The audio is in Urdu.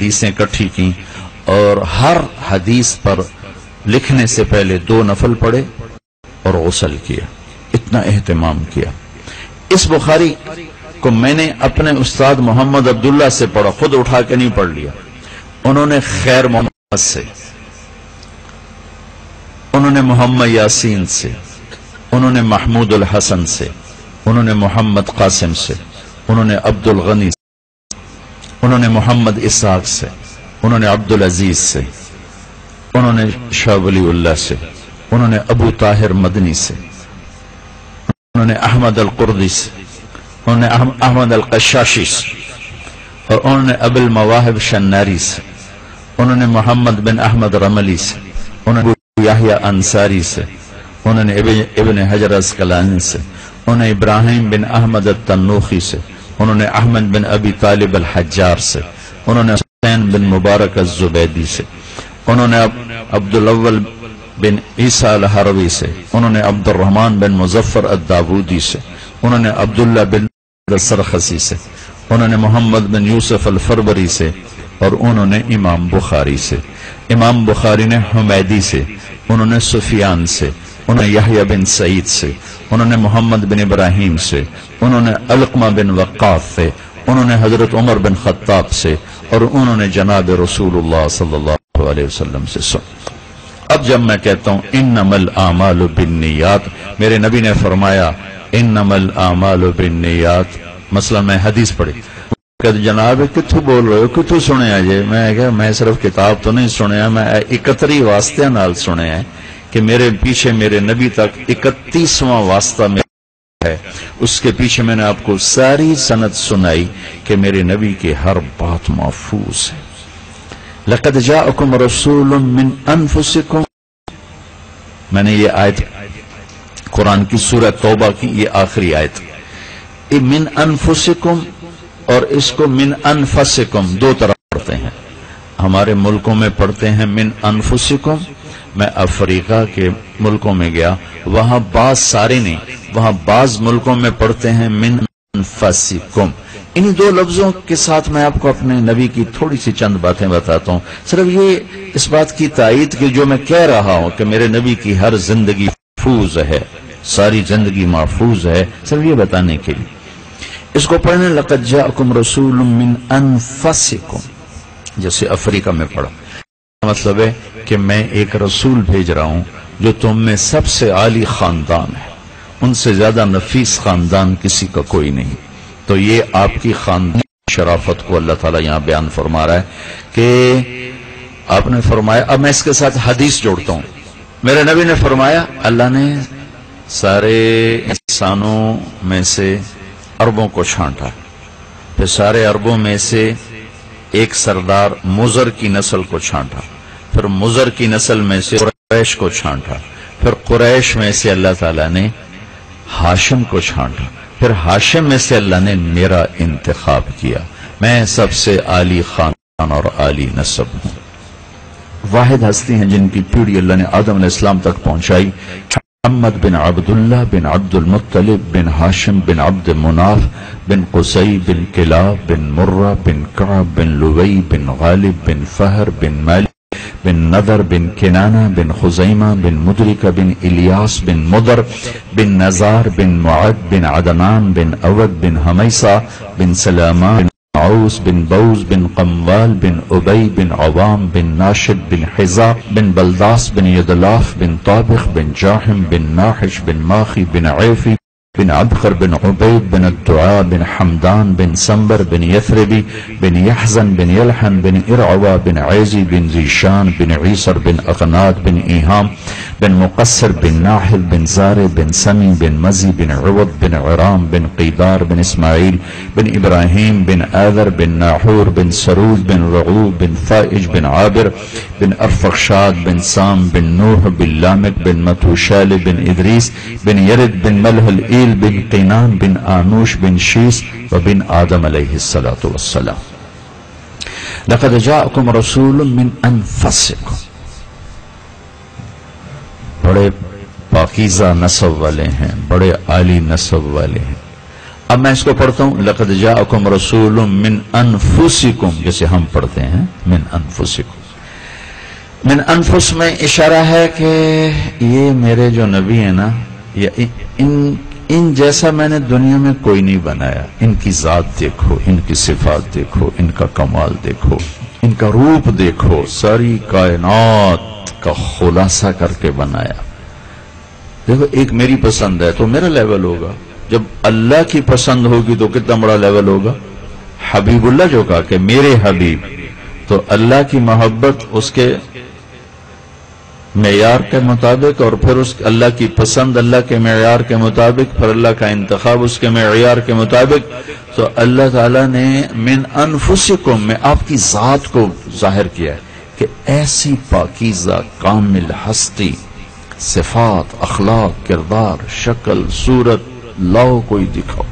حدیثیں اکٹھی کی اور ہر حدیث پر لکھنے سے پہلے 2 نفل پڑھے اور غسل کیا، اتنا اہتمام کیا۔ اس بخاری کو میں نے اپنے استاد محمد عبداللہ سے پڑھا، خود اٹھا کے نہیں پڑھ لیا، انہوں نے خیر محمد سے، انہوں نے محمد یاسین سے، انہوں نے محمود الحسن سے، انہوں نے محمد قاسم سے، انہوں نے عبد الغنی سے، انہوں نے محمد اسحاق سے، انہوں نے عبد العزیز سے، انہوں نے شاہ ولی اللہ سے، انہوں نے ابو طاہر مدنی سے، انہوں نے احمد القردی سے، انہوں نے احمد القشاشی سے، اور انہوں نے ابو المواہب شناری سے، انہوں نے محمد بن احمد رملی سے، انہوں نے یحییٰ انصاری سے، انہوں نے ابن حجر اسقلانی سے، انہوں نے ابراہیم بن احمد التنوخی سے، انہوں نے احمد بن ابی طالب الحجار سے، انہوں نے حسین بن مبارک الزبیدی سے، انہوں نے عبد الاول بن عیسیٰ الحروی سے، انہوں نے عبد الرحمن بن مظفر الداودی سے، انہوں نے عبداللہ بن السرخسی سے، انہوں نے محمد بن یوسف الفربری سے، اور انہوں نے امام بخاری سے۔ امام بخاری نے حمیدی سے، انہوں نے سفیان سے، انہوں نے یحییٰ بن سعید سے، انہوں نے محمد بن ابراہیم سے، انہوں نے علقمہ بن وقاص سے، انہوں نے حضرت عمر بن خطاب سے، اور انہوں نے جناب رسول اللہ صلی اللہ علیہ وسلم سے سن۔ اب جب میں کہتا ہوں انما الاعمال بالنیات، میرے نبی نے فرمایا انما الاعمال بالنیات، مثلا میں حدیث پڑھی کہ جناب کتھو بول رہے ہو، کتھو سنے آجے، میں صرف کتاب تو نہیں سنے، میں 31 واسطے نال سنے ہیں کہ میرے پیچھے میرے نبی تک 31واں واسطہ ہے، اس کے پیچھے میں نے آپ کو ساری سند سنائی کہ میرے نبی کی ہر بات محفوظ ہے۔ لقد جاءکم رسول من انفسکم، میں نے یہ آیت قرآن کی سورہ توبہ کی یہ آخری آیت، من انفسکم، اور اس کو من انفسکم 2 طرح پڑھتے ہیں، ہمارے ملکوں میں پڑھتے ہیں من انفسکم، میں افریقہ کے ملکوں میں گیا، وہاں بعض سارے نہیں، وہاں بعض ملکوں میں پڑھتے ہیں من انفسکم۔ انہی 2 لفظوں کے ساتھ میں آپ کو اپنے نبی کی تھوڑی سی چند باتیں بتاتا ہوں، صرف یہ اس بات کی تائید کہ جو میں کہہ رہا ہوں کہ میرے نبی کی ہر زندگی محفوظ ہے، ساری زندگی محفوظ ہے، صرف یہ بتانے کے لیے۔ اس کو پڑھنے لقد جاءکم رسول من انفسکم، جیسے افریقہ میں پڑھا، مطلب ہے کہ میں ایک رسول بھیج رہا ہوں جو تم میں سب سے عالی خاندان ہے، ان سے زیادہ نفیس خاندان کسی کا کوئی نہیں۔ تو یہ آپ کی خاندانی شرافت کو اللہ تعالیٰ یہاں بیان فرما رہا ہے کہ آپ نے فرمایا، اب میں اس کے ساتھ حدیث جوڑتا ہوں، میرے نبی نے فرمایا اللہ نے سارے انسانوں میں سے عربوں کو چھانٹا، پھر سارے عربوں میں سے ایک سردار مضر کی نسل کو چھانٹا، پھر مضر کی نسل میں سے قریش کو چھانٹا، پھر قریش میں سے اللہ تعالیٰ نے ہاشم کو چھانٹا، پھر ہاشم میں سے اللہ نے میرا انتخاب کیا، میں سب سے عالی خاندان اور عالی نسب ہوں۔ واحد ہستی ہیں جن کی پیڑھی اللہ نے آدم علیہ السلام تک پہنچائی، محمد بن عبداللہ بن عبد المطلب بن ہاشم بن عبد مناف بن قصی بن کلاب بن مرہ بن کعب بن لوی بن غالب بن فہر بن مالک بن نذر بن کنانہ بن خزیمہ بن مدرکہ بن الیاس بن مدر بن نزار بن معد بن عدنان بن اود بن حمیسہ بن سلامان بن عوس بن بوز بن قموال بن ابی بن عوام بن ناشد بن حزا بن بلداس بن یدلاف بن طابخ بن جاحم بن ناحش بن ماخی بن عیفی بن عبقر بن عبید بن الدعاء بن حمدان بن سنبر بن یثربی بن یحزن بن یلحن بن ارعوا بن عیزی بن زیشان بن عیسر بن اغناد بن ایہام بن مقصر بن ناحل بن زار بن سمی بن مزی بن عوض بن عرام بن قیدار بن اسماعیل بن ابراہیم بن آذر بن ناحور بن سرود بن رعوب بن فائج بن عابر بن ارفخشاد بن سام بن نوح بن لامک بن متوشال بن ادریس بن یرد بن ملح الایل بن قینان بن آنوش بن شیس وبن آدم علیہ السلام۔ لقد جاءکم رسول من انفسکم، بڑے پاکیزہ نسب والے ہیں، بڑے عالی نسب والے ہیں، اب میں اس کو پڑھتا ہوں، لقد جاءکم رسول من انفسکم، جیسے ہم پڑھتے ہیں من انفسکم. من انفس میں اشارہ ہے کہ یہ میرے جو نبی ہیں نا، ان جیسا میں نے دنیا میں کوئی نہیں بنایا. ان کی ذات دیکھو، ان کی صفات دیکھو، ان کا کمال دیکھو، ان کا روپ دیکھو، ساری کائنات کا خلاصہ کر کے بنایا. دیکھو ایک میری پسند ہے تو میرا لیول ہوگا، جب اللہ کی پسند ہوگی تو کتنا بڑا لیول ہوگا. حبیب اللہ جو کہا کہ میرے حبیب، تو اللہ کی محبت اس کے معیار کے مطابق، اور پھر اس اللہ کی پسند اللہ کے معیار کے مطابق، پھر اللہ کا انتخاب اس کے معیار کے مطابق. تو اللہ تعالیٰ نے من انفسکم میں آپ کی ذات کو ظاہر کیا ہے کہ ایسی پاکیزہ کامل ہستی، صفات، اخلاق، کردار، شکل، صورت لاؤ کوئی دکھاؤ.